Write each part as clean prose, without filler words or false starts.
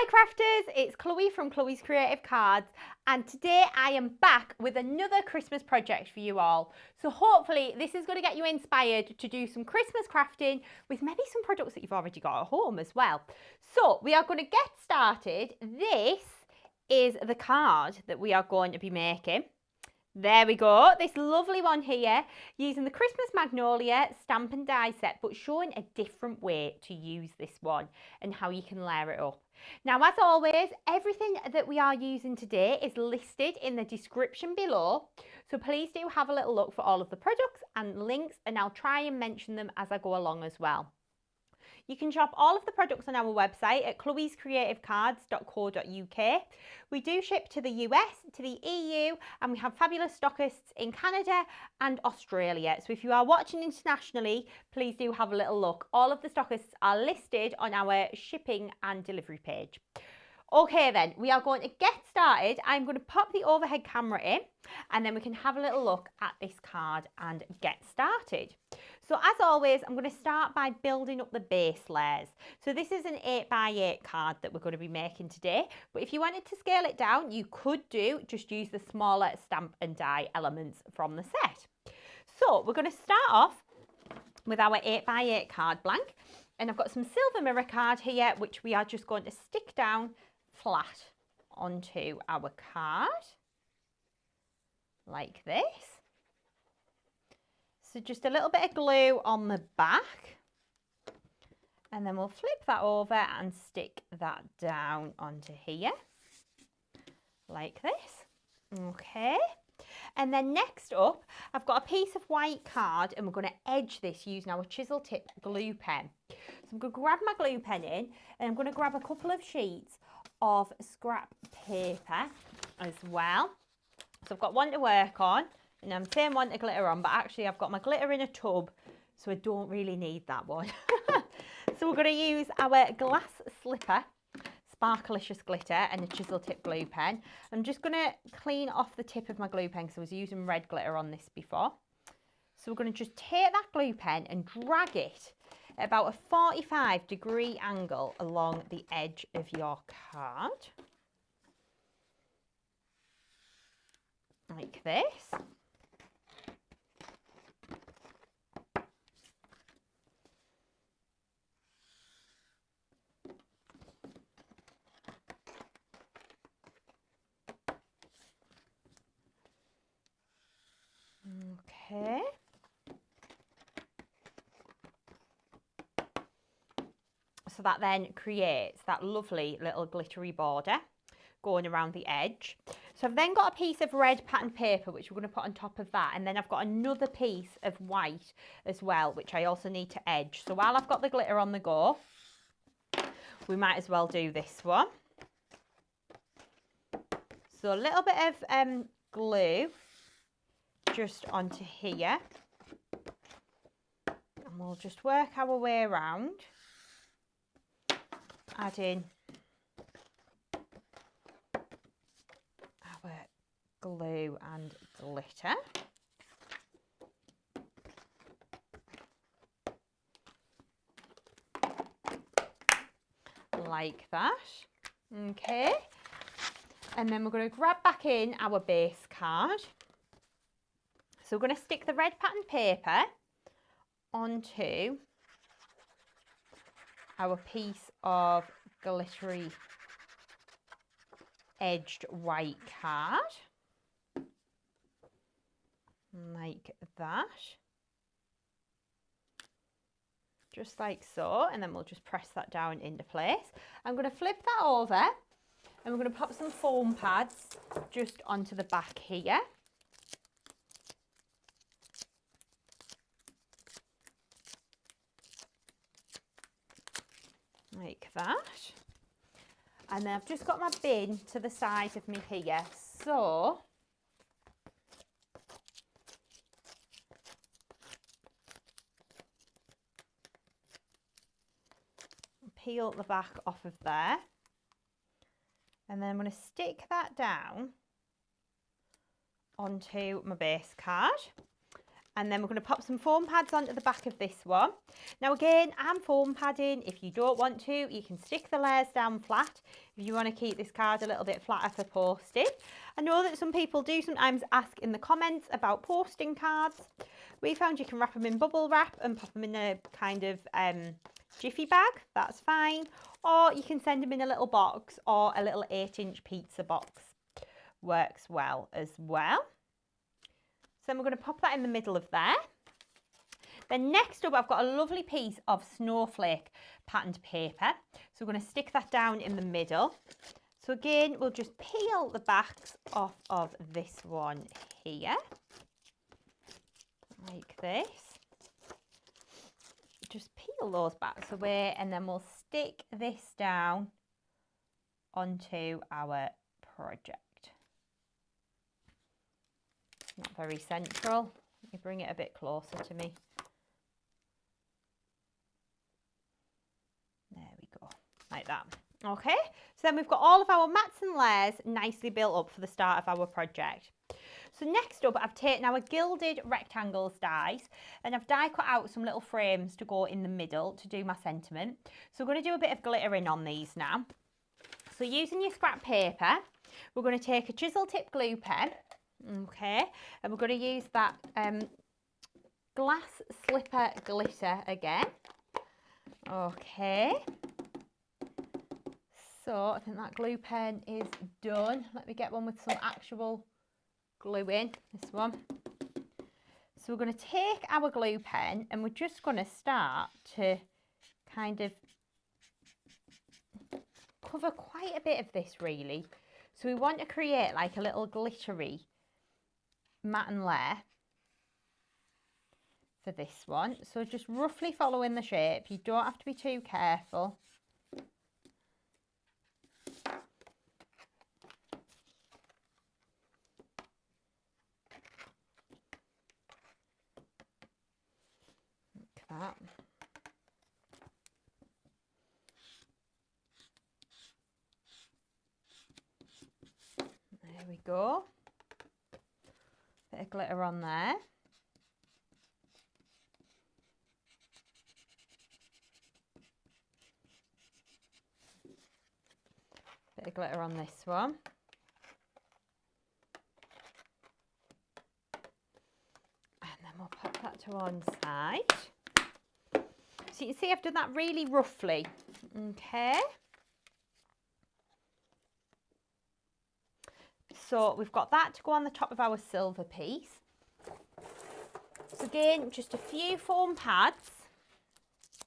Hi crafters, it's Chloe from Chloe's Creative Cards, and today I am back with another Christmas project for you all. So hopefully this is going to get you inspired to do some Christmas crafting with maybe some products that you've already got at home as well. So we are going to get started. This is the card that we are going to be making. There we go, this lovely one here, using the Christmas Magnolia stamp and die set, but showing a different way to use this one and how you can layer it up. Now, as always, everything that we are using today is listed in the description below, so please do have a little look for all of the products and links, and I'll try and mention them as I go along as well. You can shop all of the products on our website at chloescreativecards.co.uk. We do ship to the US, to the EU, and we have fabulous stockists in Canada and Australia. So if you are watching internationally, please do have a little look. All of the stockists are listed on our shipping and delivery page. Okay then, we are going to get started. I'm going to pop the overhead camera in and then we can have a little look at this card and get started. So as always, I'm going to start by building up the base layers. So this is an 8x8 card that we're going to be making today, but if you wanted to scale it down, you could just use the smaller stamp and die elements from the set. So we're going to start off with our 8x8 card blank, and I've got some silver mirror card here, which we are just going to stick down flat onto our card like this. So just a little bit of glue on the back, and then we'll flip that over and stick that down onto here like this. Okay, and then next up I've got a piece of white card and we're going to edge this using our chisel tip glue pen. So I'm going to grab my glue pen in and I'm going to grab a couple of sheets of scrap paper as well. So I've got one to work on, and I'm saying one to glitter on, but actually I've got my glitter in a tub, so I don't really need that one. So we're going to use our glass slipper, Sparkelicious glitter, and a chisel tip glue pen. I'm just going to clean off the tip of my glue pen because I was using red glitter on this before. So we're going to just take that glue pen and drag it at about a 45-degree angle along the edge of your card, like this. Okay. So that then creates that lovely little glittery border going around the edge. So I've then got a piece of red pattern paper which we're going to put on top of that, and then I've got another piece of white as well which I also need to edge. So while I've got the glitter on the go, we might as well do this one. So a little bit of glue just onto here, and we'll just work our way around, adding our glue and glitter. Like that. Okay. And then we're going to grab back in our base card. So we're going to stick the red pattern paper onto our piece of glittery edged white card, like that, just like so, and then we'll just press that down into place. I'm going to flip that over and we're going to pop some foam pads just onto the back here. Like that. And then I've just got my bin to the side of me here, so peel the back off of there, and then I'm going to stick that down onto my base card, And then we're going to pop some foam pads onto the back of this one. Now again, I'm foam padding. If you don't want to, you can stick the layers down flat if you want to keep this card a little bit flatter for posting. I know that some people do sometimes ask in the comments about posting cards. We found you can wrap them in bubble wrap and pop them in a kind of jiffy bag. That's fine. Or you can send them in a little box, or a little 8-inch pizza box. Works well as well. So we're going to pop that in the middle of there. Then next up, I've got a lovely piece of snowflake patterned paper. So we're going to stick that down in the middle. So again, we'll just peel the backs off of this one here, like this. Just peel those backs away, and then we'll stick this down onto our project. Not very central. Let me bring it a bit closer to me. There we go, like that. Okay, so then we've got all of our mats and layers nicely built up for the start of our project. So next up, I've taken our Gilded rectangles dies, and I've die cut out some little frames to go in the middle to do my sentiment. So we're going to do a bit of glittering on these now. So using your scrap paper, we're going to take a chisel tip glue pen. Okay, and we're going to use that glass slipper glitter again. Okay, so I think that glue pen is done. Let me get one with some actual glue in, this one. So we're going to take our glue pen, and we're just going to start to kind of cover quite a bit of this really. So we want to create like a little glittery mat and layer for this one. So just roughly following the shape. You don't have to be too careful. Like that. There we go. Bit of glitter on there. Bit of glitter on this one. And then we'll pop that to one side. So you can see I've done that really roughly. Okay. So we've got that to go on the top of our silver piece. So again, just a few foam pads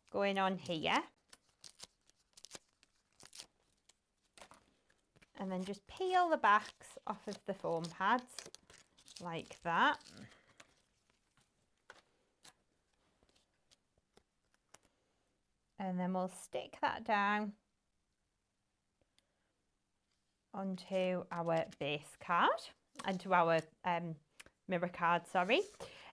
going on here. And then just peel the backs off of the foam pads like that. And then we'll stick that down onto our base card, onto our mirror card, sorry.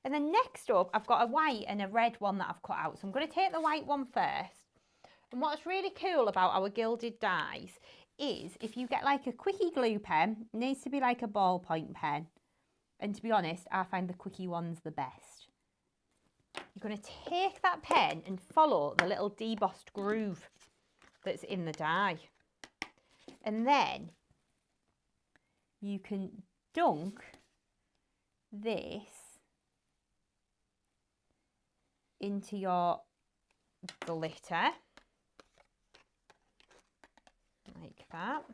And then next up, I've got a white and a red one that I've cut out. So I'm going to take the white one first. And what's really cool about our gilded dies is if you get like a quickie glue pen, it needs to be like a ballpoint pen. And to be honest, I find the quickie ones the best. You're going to take that pen and follow the little debossed groove that's in the die. And then you can dunk this into your glitter like that.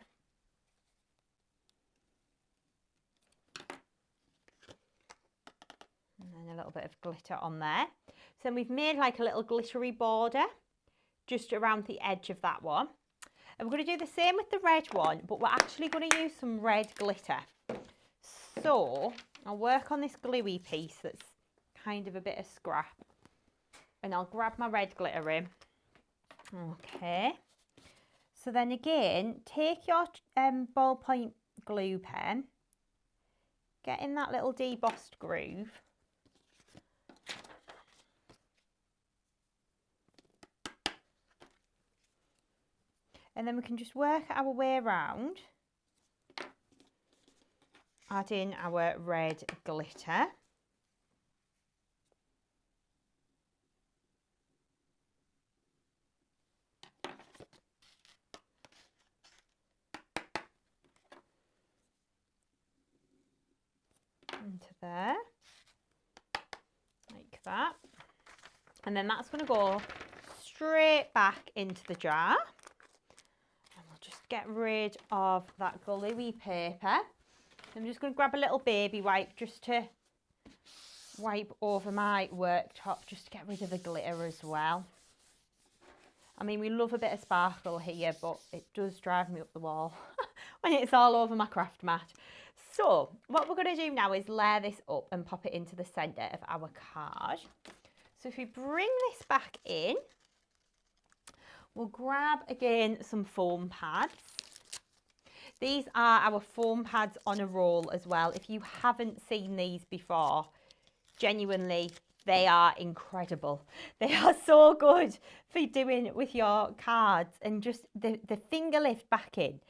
And then a little bit of glitter on there. So then we've made like a little glittery border just around the edge of that one. And we're going to do the same with the red one, but we're actually going to use some red glitter. So I'll work on this gluey piece that's kind of a bit of scrap. And I'll grab my red glitter in. Okay. So then again, take your ballpoint glue pen, get in that little debossed groove. And then we can just work our way around, add in our red glitter. into there, like that. And then that's going to go straight back into the jar. And we'll just get rid of that gluey paper. I'm just going to grab a little baby wipe just to wipe over my worktop, just to get rid of the glitter as well. I mean, we love a bit of sparkle here, but it does drive me up the wall when it's all over my craft mat. So what we're going to do now is layer this up and pop it into the centre of our card. So if we bring this back in, we'll grab again some foam pads. These are our foam pads on a roll as well. If you haven't seen these before, genuinely, they are incredible. They are so good for doing with your cards, and just the finger lift back in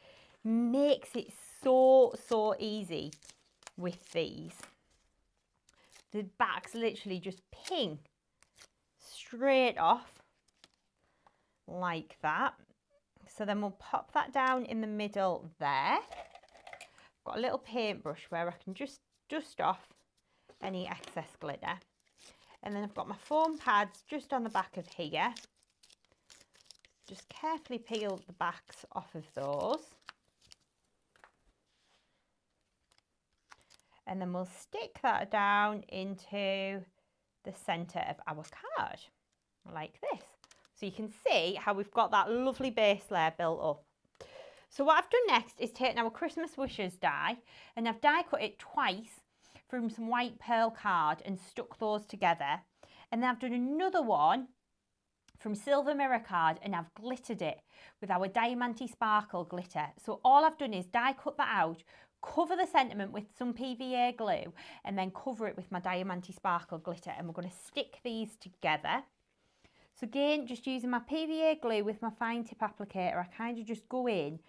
makes it so easy with these. The backs literally just ping straight off like that. So then we'll pop that down in the middle there. Got a little paintbrush where I can just dust off any excess glitter. And then I've got my foam pads just on the back of here. Just carefully peel the backs off of those. And then we'll stick that down into the centre of our card, like this. So you can see how we've got that lovely base layer built up. So what I've done next is taken our Christmas Wishes die, and I've die cut it twice from some white pearl card and stuck those together. And then I've done another one from silver mirror card, and I've glittered it with our Diamante sparkle glitter. So all I've done is die cut that out, cover the sentiment with some PVA glue, and then cover it with my Diamante sparkle glitter, and we're going to stick these together. So again, just using my PVA glue with my fine tip applicator, I kind of just go in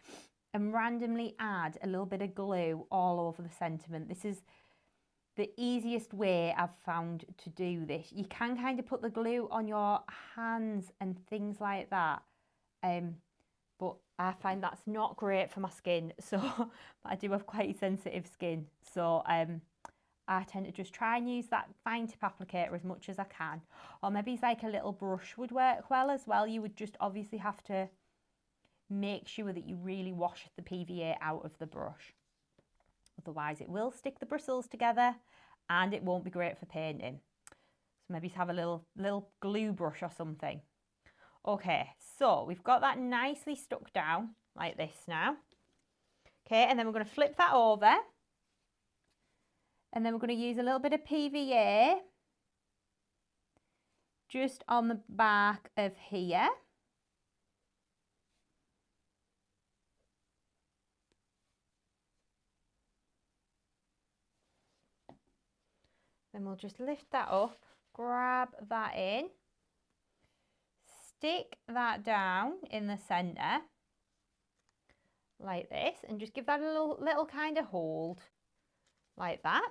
and randomly add a little bit of glue all over the sentiment. This is the easiest way I've found to do this. You can kind of put the glue on your hands and things like that, but I find that's not great for my skin. So I do have quite sensitive skin, so I tend to just try and use that fine tip applicator as much as I can. Or maybe it's like a little brush would work well as well. You would just obviously have to make sure that you really wash the PVA out of the brush. Otherwise it will stick the bristles together and it won't be great for painting. So maybe have a little glue brush or something. Okay, so we've got that nicely stuck down like this now. Okay, and then we're going to flip that over. And then we're going to use a little bit of PVA just on the back of here. Then we'll just lift that up, grab that in, stick that down in the centre like this, and just give that a little kind of hold like that.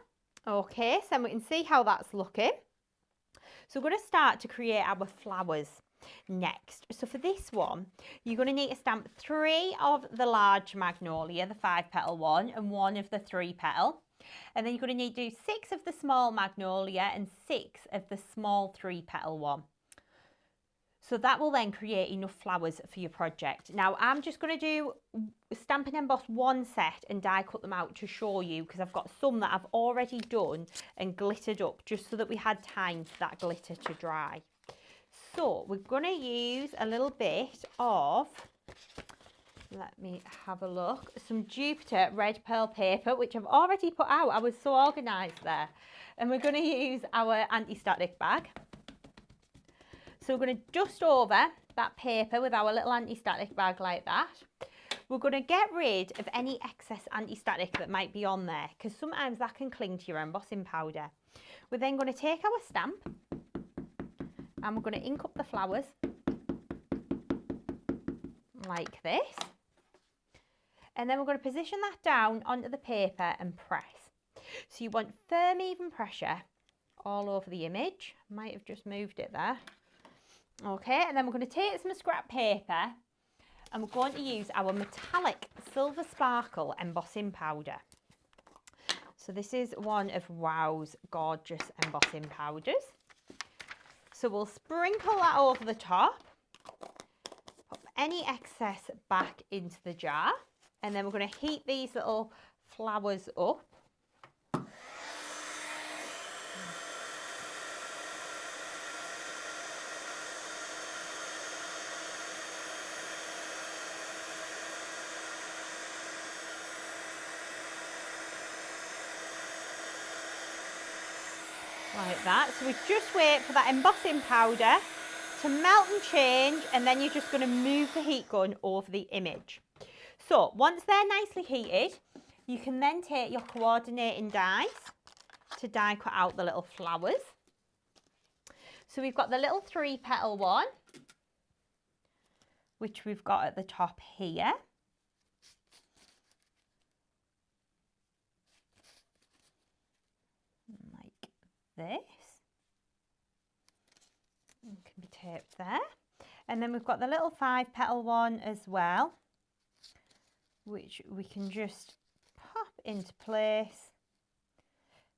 Okay, so we can see how that's looking. So we're going to start to create our flowers next. So for this one, you're going to need to stamp 3 of the large Magnolia, the 5-petal one, and 1 of the 3-petal. And then you're going to need to do 6 of the small Magnolia and 6 of the small 3-petal one. So that will then create enough flowers for your project. Now I'm just going to do stamp and emboss 1 set and die cut them out to show you, because I've got some that I've already done and glittered up just so that we had time for that glitter to dry. So we're going to use a little bit of, let me have a look, some Jupiter red pearl paper, which I've already put out. I was so organised there. And we're going to use our anti-static bag. So we're going to dust over that paper with our little anti-static bag like that. We're going to get rid of any excess anti-static that might be on there, because sometimes that can cling to your embossing powder. We're then going to take our stamp and we're going to ink up the flowers like this. And then we're going to position that down onto the paper and press. So you want firm, even pressure all over the image. Might have just moved it there. Okay, and then we're going to take some scrap paper and we're going to use our metallic silver sparkle embossing powder. So this is one of Wow's gorgeous embossing powders. So we'll sprinkle that over the top, pop any excess back into the jar, and then we're going to heat these little flowers up. Like that. So we just wait for that embossing powder to melt and change, and then you're just going to move the heat gun over the image. So once they're nicely heated, you can then take your coordinating dies to die cut out the little flowers. So we've got the little 3-petal one, which we've got at the top here. This and can be taped there, and then we've got the little 5-petal one as well, which we can just pop into place.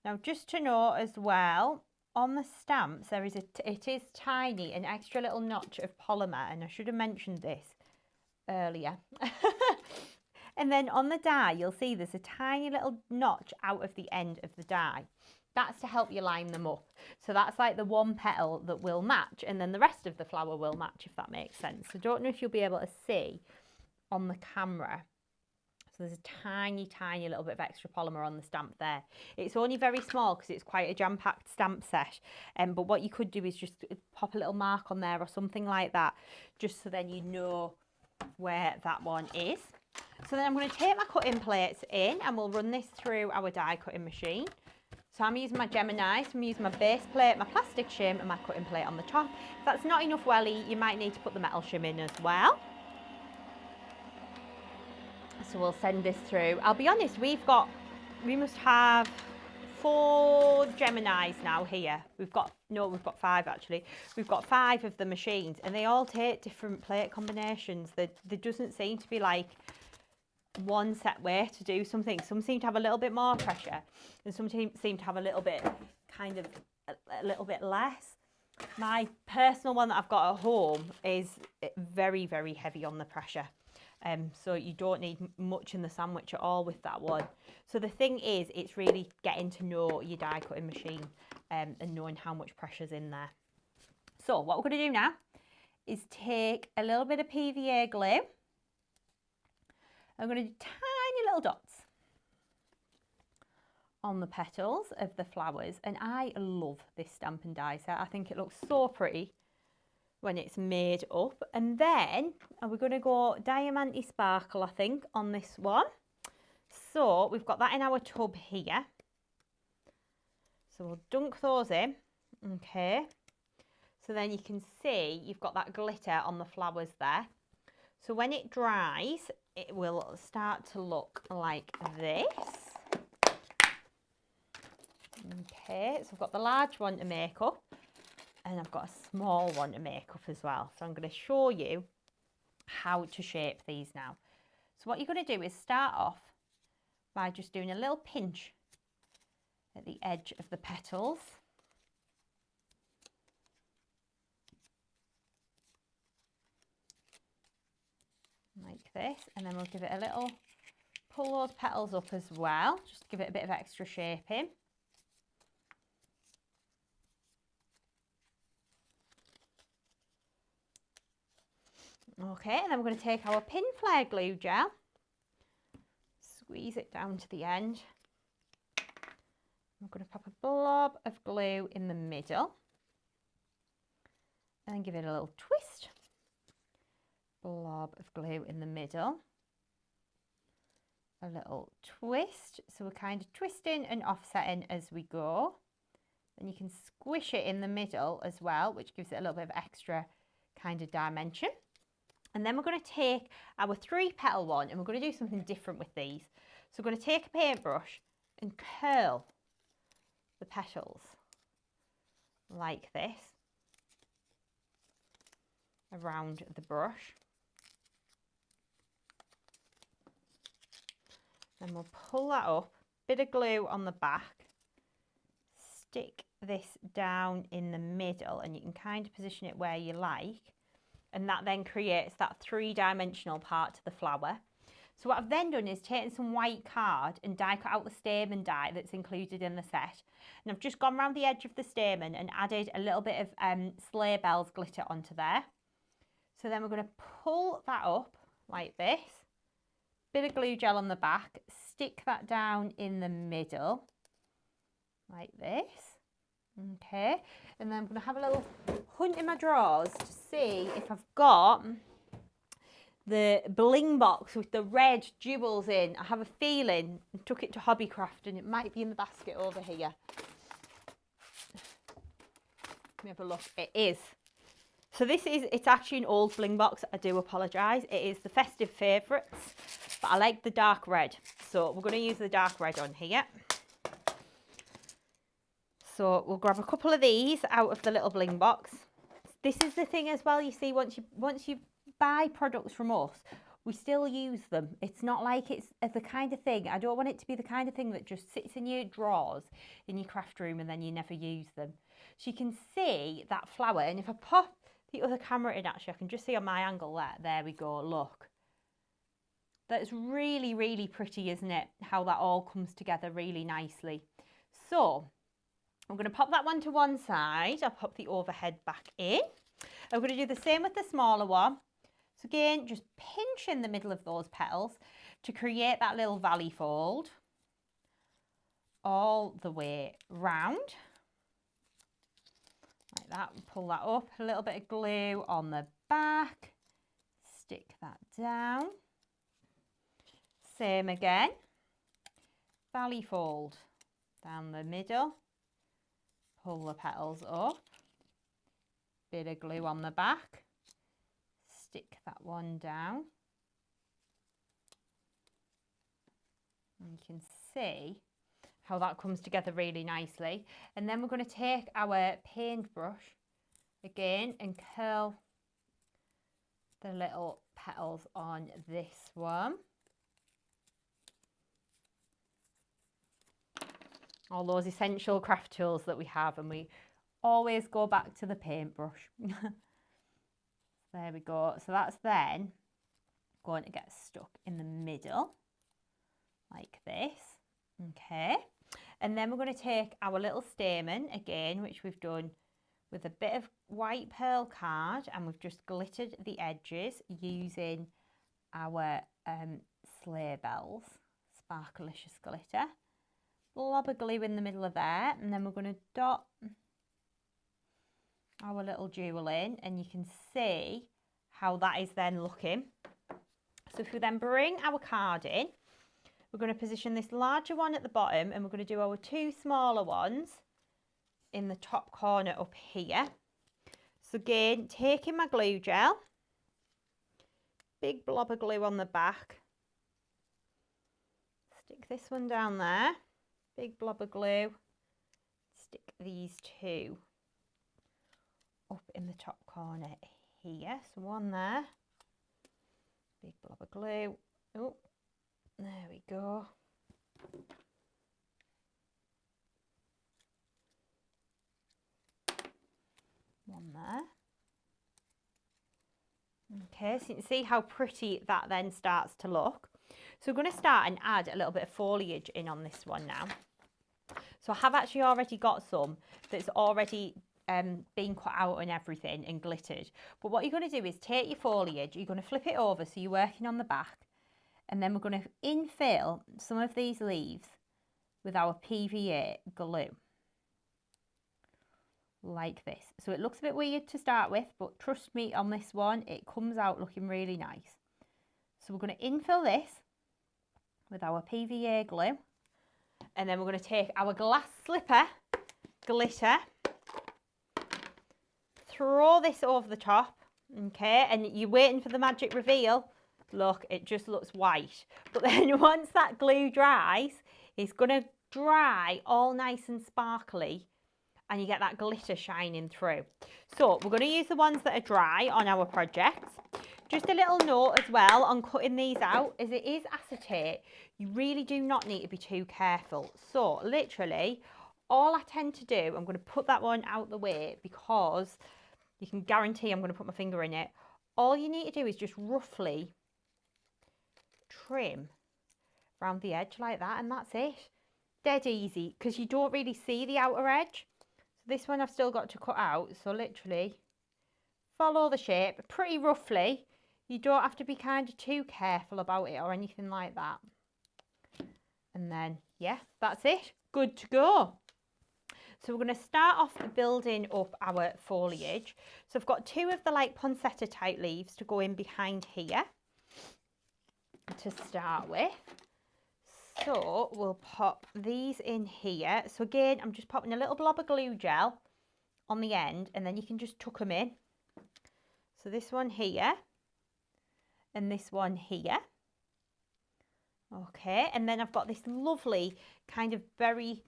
Now just to note as well, on the stamps there is it is tiny, an extra little notch of polymer, and I should have mentioned this earlier. And then on the die you'll see there's a tiny little notch out of the end of the die. That's to help you line them up. So that's like the one petal that will match, and then the rest of the flower will match, if that makes sense. So I don't know if you'll be able to see on the camera. So there's a tiny, tiny little bit of extra polymer on the stamp there. It's only very small because it's quite a jam-packed stamp set. But what you could do is just pop a little mark on there or something like that, just so then you know where that one is. So then I'm going to take my cutting plates in, and we'll run this through our die cutting machine. So I'm using my Gemini, so I'm using my base plate, my plastic shim and my cutting plate on the top. If that's not enough welly, you might need to put the metal shim in as well. So we'll send this through. I'll be honest, we must have 4 Geminis now here. We've got 5 actually. We've got 5 of the machines, and they all take different plate combinations. There doesn't seem to be like one set way to do something. Some seem to have a little bit more pressure, and some seem to have a little bit a little bit less. My personal one that I've got at home is very, very heavy on the pressure, so you don't need much in the sandwich at all with that one. So the thing is, it's really getting to know your die cutting machine and knowing how much pressure's in there. So what we're going to do now is take a little bit of PVA glue. I'm going to do tiny little dots on the petals of the flowers, and I love this stamp and die set. I think it looks so pretty when it's made up. And then we're going to go Diamante Sparkle, I think, on this one. So we've got that in our tub here. So we'll dunk those in. Okay. So then you can see you've got that glitter on the flowers there. So when it dries, it will start to look like this. Okay, so I've got the large one to make up, and I've got a small one to make up as well. So I'm going to show you how to shape these now. So what you're going to do is start off by just doing a little pinch at the edge of the petals. Like this, and then we'll give it a little, pull those petals up as well, just to give it a bit of extra shaping. Okay, and then we're going to take our pin flare glue gel, squeeze it down to the end. I'm going to pop a blob of glue in the middle, and then give it a little twist. Blob of glue in the middle, a little twist, so we're kind of twisting and offsetting as we go. Then you can squish it in the middle as well, which gives it a little bit of extra kind of dimension. And then we're going to take our 3-petal one, and we're going to do something different with these. So we're going to take a paintbrush and curl the petals like this around the brush. Then we'll pull that up bit of glue on the back, stick this down in the middle, and you can kind of position it where you like, and that then creates that three-dimensional part to the flower. So what I've then done is taken some white card and die cut out the stamen die that's included in the set, and I've just gone around the edge of the stamen and added a little bit of sleigh bells glitter onto there. So then we're going to pull that up like this, bit of glue gel on the back, stick that down in the middle like this. Okay, and then I'm going to have a little hunt in my drawers to see if I've got the bling box with the red jewels in. I have a feeling I took it to Hobbycraft and it might be in the basket over here. Let me have a look. It is. So it's actually an old bling box. I do apologise. It is the Festive favourites, but I like the dark red. So we're going to use the dark red on here. So we'll grab a couple of these out of the little bling box. This is the thing as well, you see, once you buy products from us, we still use them. It's not like it's the kind of thing, I don't want it to be the kind of thing that just sits in your drawers in your craft room and then you never use them. So you can see that flower, and if I pop the other camera in, actually I can just see on my angle there we go, look. That's really, really pretty, isn't it? How that all comes together really nicely. So I'm going to pop that one to one side. I'll pop the overhead back in. I'm going to do the same with the smaller one. So again, just pinch in the middle of those petals to create that little valley fold all the way round. Like that, pull that up, a little bit of glue on the back, stick that down. Same again, valley fold down the middle. Pull the petals up, bit of glue on the back, stick that one down. And you can see how that comes together really nicely. And then we're going to take our paintbrush again and curl the little petals on this one. All those essential craft tools that we have, and we always go back to the paintbrush. There we go. So that's then going to get stuck in the middle like this. Okay, and then we're going to take our little stamen again, which we've done with a bit of white pearl card, and we've just glittered the edges using our sleigh bells, Sparkelicious glitter. Blob of glue in the middle of there, and then we're going to dot our little jewel in, and you can see how that is then looking. So if we then bring our card in, we're going to position this larger one at the bottom, and we're going to do our two smaller ones in the top corner up here. So again, taking my glue gel, big blob of glue on the back, stick this one down there. Big blob of glue, stick these two up in the top corner here. So one there, big blob of glue. Oh, there we go. One there. Okay, so you can see how pretty that then starts to look. So we're going to start and add a little bit of foliage in on this one now. So I have actually already got some that's already been cut out and everything and glittered. But what you're going to do is take your foliage, you're going to flip it over so you're working on the back, and then we're going to infill some of these leaves with our PVA glue. Like this. So it looks a bit weird to start with, but trust me on this one, it comes out looking really nice. So we're going to infill this with our PVA glue, and then we're going to take our glass slipper glitter, throw this over the top, okay, and you're waiting for the magic reveal. Look, it just looks white, but then once that glue dries, it's going to dry all nice and sparkly, and you get that glitter shining through. So we're going to use the ones that are dry on our project. Just a little note as well on cutting these out, as it is acetate, you really do not need to be too careful. So literally, all I tend to do, I'm going to put that one out the way because you can guarantee I'm going to put my finger in it. All you need to do is just roughly trim around the edge like that, and that's it. Dead easy, because you don't really see the outer edge. So this one I've still got to cut out, so literally follow the shape pretty roughly. You don't have to be kind of too careful about it or anything like that. And then, yeah, that's it. Good to go. So we're going to start off building up our foliage. So I've got two of the like poinsettia type leaves to go in behind here to start with. So we'll pop these in here. So again, I'm just popping a little blob of glue gel on the end, and then you can just tuck them in. So this one here and this one here. Okay, and then I've got this lovely kind of berry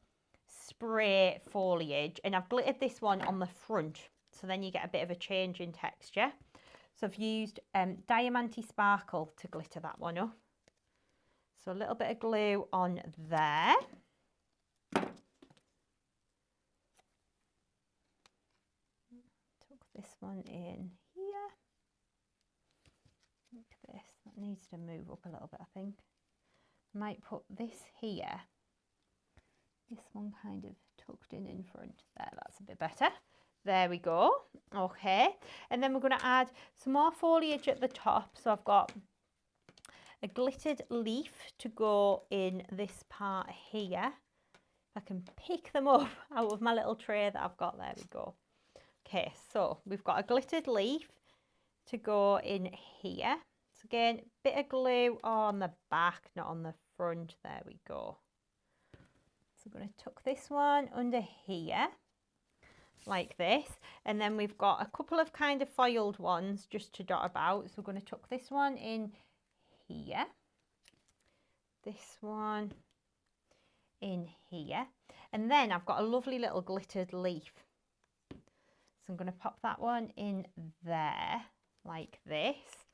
spray foliage, and I've glittered this one on the front, so then you get a bit of a change in texture. So I've used Diamante Sparkle to glitter that one up. So a little bit of glue on there. Tuck this one in here. Look at this, that needs to move up a little bit, I think. Might put this here. This one kind of tucked in front there, that's a bit better. There we go. Okay, and then we're going to add some more foliage at the top. So I've got a glittered leaf to go in this part here. I can pick them up out of my little tray that I've got. There we go. Okay, so we've got a glittered leaf to go in here. So again, bit of glue on the back, not on the front. There we go. So I'm going to tuck this one under here like this, and then we've got a couple of kind of foiled ones just to dot about. So we're going to tuck this one in here, this one in here, and then I've got a lovely little glittered leaf. So I'm going to pop that one in there like this.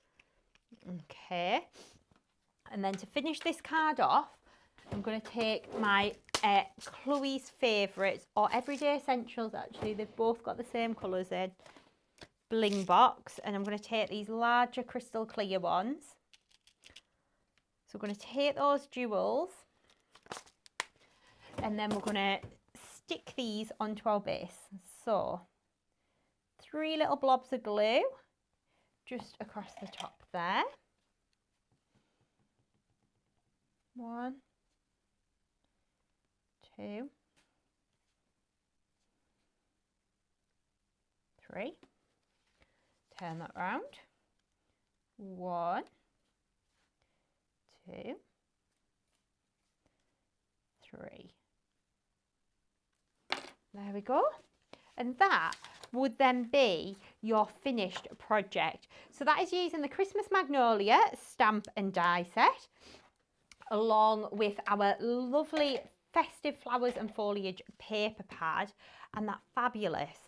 Okay, and then to finish this card off, I'm going to take my Chloe's Favourites, or Everyday Essentials actually, they've both got the same colours in, bling box, and I'm going to take these larger crystal clear ones. So we're going to take those jewels, and then we're going to stick these onto our base. So 3 little blobs of glue just across the top there. 1, 2, 3. Turn that round. 1, 2, 3. There we go. And that would then be your finished project. So that is using the Christmas Magnolia stamp and die set, along with our lovely Festive Flowers and Foliage paper pad, and that fabulous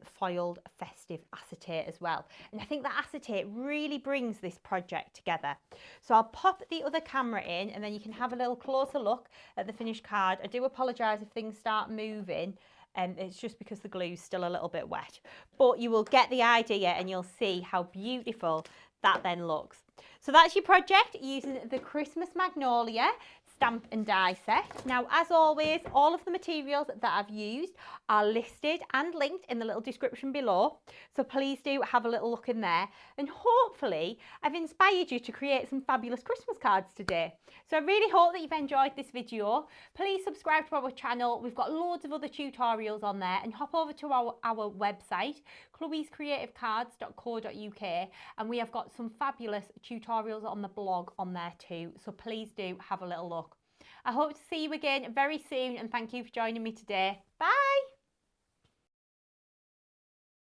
foiled Festive acetate as well. And I think that acetate really brings this project together. So I'll pop the other camera in, and then you can have a little closer look at the finished card. I do apologise if things start moving. It's just because the glue's still a little bit wet, but you will get the idea and you'll see how beautiful that then looks. So that's your project using the Christmas Magnolia stamp and die set. Now, as always, all of the materials that I've used are listed and linked in the little description below, so please do have a little look in there, and hopefully I've inspired you to create some fabulous Christmas cards today. So I really hope that you've enjoyed this video. Please subscribe to our channel. We've got loads of other tutorials on there, and hop over to our website, chloescreativecards.co.uk, and we have got some fabulous tutorials on the blog on there too, so please do have a little look. I hope to see you again very soon, and thank you for joining me today. Bye!